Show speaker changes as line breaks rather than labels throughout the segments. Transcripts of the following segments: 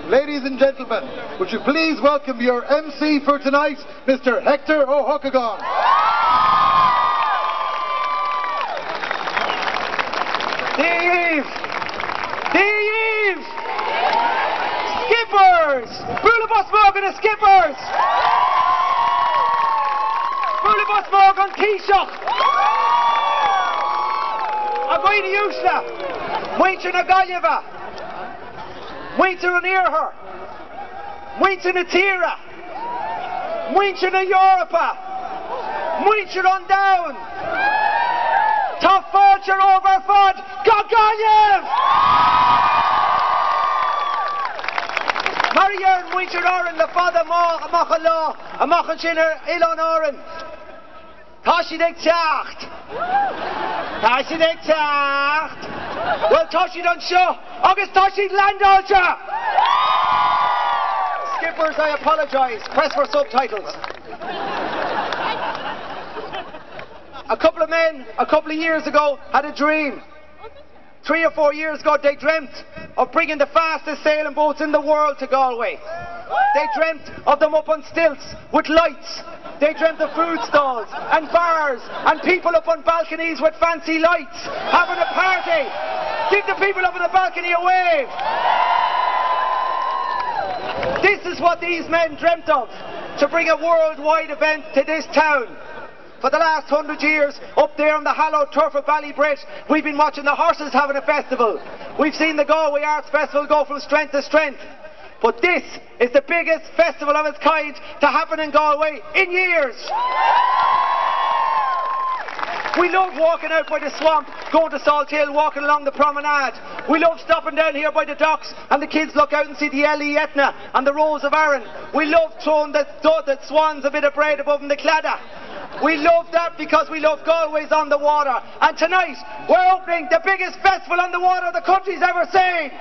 Ladies and gentlemen, would you please welcome your MC for tonight, Mr. Hector hEochagáin.
Thieves! Skippers! Bullabus Morgan and Skippers! Bullabus Morgan Taoiseach! I'm going to use that! Muintir na Galway! Muintir an Iarthar! Muintir na Tíre! Muintir na Europa! Muintir on down! Tá fáilte over fod! Go Galway! Mariar muintir oran le fada amach an lá, amach an sin ilan oran. Tá si ag teacht. Tá si ag teacht. Well, tá si don seo, agus tá si landálta. Skippers, I apologise. Press for subtitles. A couple of men, a couple of years ago, had a dream. 3 or 4 years ago, they dreamt of bringing the fastest sailing boats in the world to Galway. They dreamt of them up on stilts with lights. They dreamt of food stalls and bars and people up on balconies with fancy lights having a party. Give the people up on the balcony a wave. This is what these men dreamt of, to bring a worldwide event to this town. For the last 100 years, up there on the hallowed turf of Ballybridge, we've been watching the horses having a festival. We've seen the Galway Arts Festival go from strength to strength. But this is the biggest festival of its kind to happen in Galway in years. We love walking out by the swamp, going to Salt Hill, walking along the promenade. We love stopping down here by the docks and the kids look out and see the Ellie Etna and the Rose of Arran. We love throwing the swans a bit of bread above in the cladder. We love that because we love Galway's on the water. And tonight, we're opening the biggest festival on the water the country's ever seen.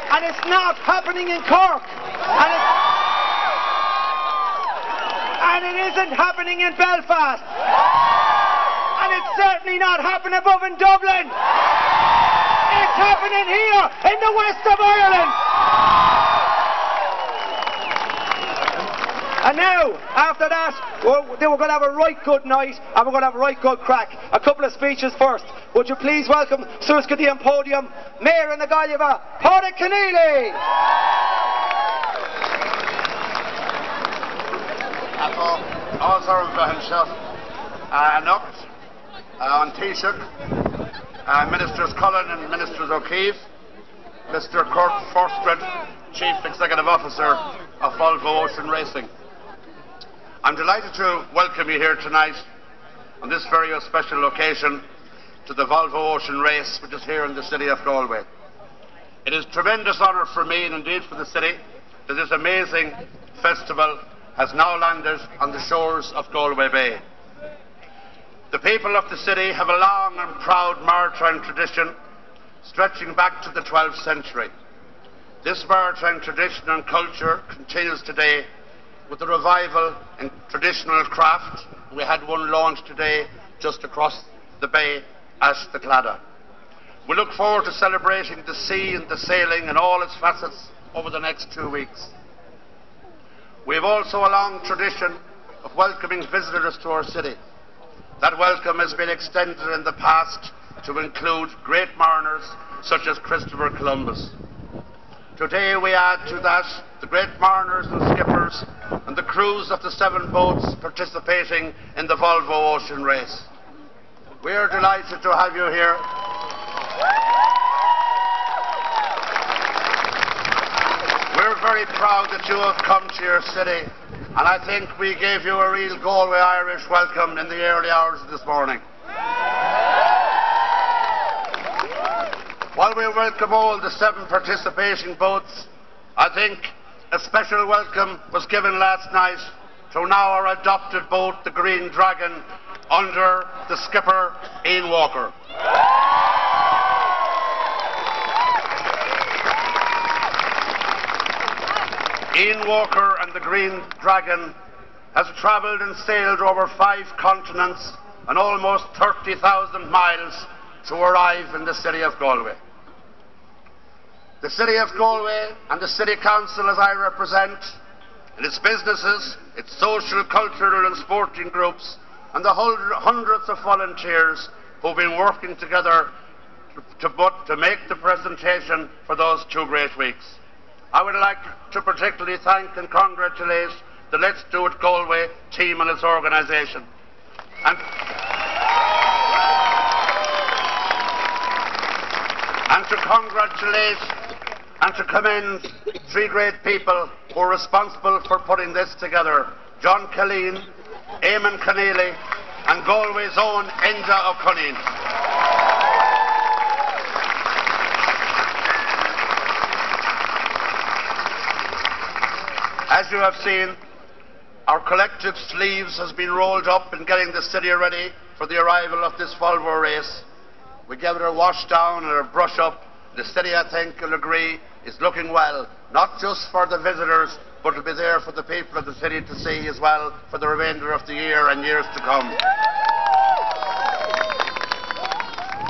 And it's not happening in Cork. And it isn't happening in Belfast. And it's certainly not happening above in Dublin. It's happening here in the west of Ireland. And now, after that, we're going to have a right good night and we're going to have a right good crack. A couple of speeches first. Would you please welcome Suskadi on podium, Mayor in the Galway, Pádraig Keneally.
Also, himself, Nucht, on Taoiseach, Ministers Cullen and Ministers O'Keefe, Mr. Kurt Forstred, Chief Executive Officer of Volvo Ocean Racing. I'm delighted to welcome you here tonight on this very special occasion to the Volvo Ocean Race, which is here in the city of Galway. It is a tremendous honour for me and indeed for the city that this amazing festival has now landed on the shores of Galway Bay. The people of the city have a long and proud maritime tradition stretching back to the 12th century. This maritime tradition and culture continues today with the revival in traditional craft. We had one launched today just across the bay at the Cladda. We look forward to celebrating the sea and the sailing in all its facets over the next 2 weeks. We have also a long tradition of welcoming visitors to our city. That welcome has been extended in the past to include great mariners such as Christopher Columbus. Today we add to that the great mariners and skippers and the crews of the 7 boats participating in the Volvo Ocean Race. We are delighted to have you here. We're very proud that you have come to your city, and I think we gave you a real Galway Irish welcome in the early hours of this morning. While we welcome all the 7 participating boats, I think a special welcome was given last night to now our adopted boat, the Green Dragon, under the skipper, Ian Walker. Ian Walker and the Green Dragon has travelled and sailed over 5 continents and almost 30,000 miles to arrive in the city of Galway. The City of Galway and the City Council, as I represent, and its businesses, its social, cultural and sporting groups, and the hundreds of volunteers who've been working together to make the presentation for those 2 great weeks. I would like to particularly thank and congratulate the Let's Do It Galway team and its organisation. And to congratulate and to commend 3 great people who are responsible for putting this together: John Killeen, Eamon Keneally and Galway's own Enda O'Connell. As you have seen, our collective sleeves has been rolled up in getting the city ready for the arrival of this Volvo race. We gave it a wash down and a brush up. The city, I think, will agree, is looking well, not just for the visitors, but to be there for the people of the city to see as well for the remainder of the year and years to come.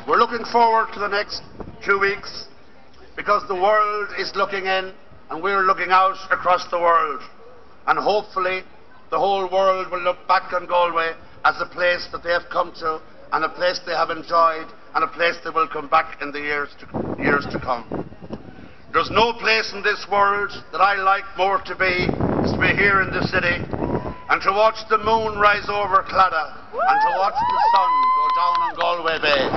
We're looking forward to the next 2 weeks because the world is looking in and we're looking out across the world. And hopefully the whole world will look back on Galway as a place that they have come to and a place they have enjoyed and a place they will come back in the years to come. There's no place in this world that I like more to be is to be here in the city and to watch the moon rise over Claddagh and to watch the sun go down on Galway Bay.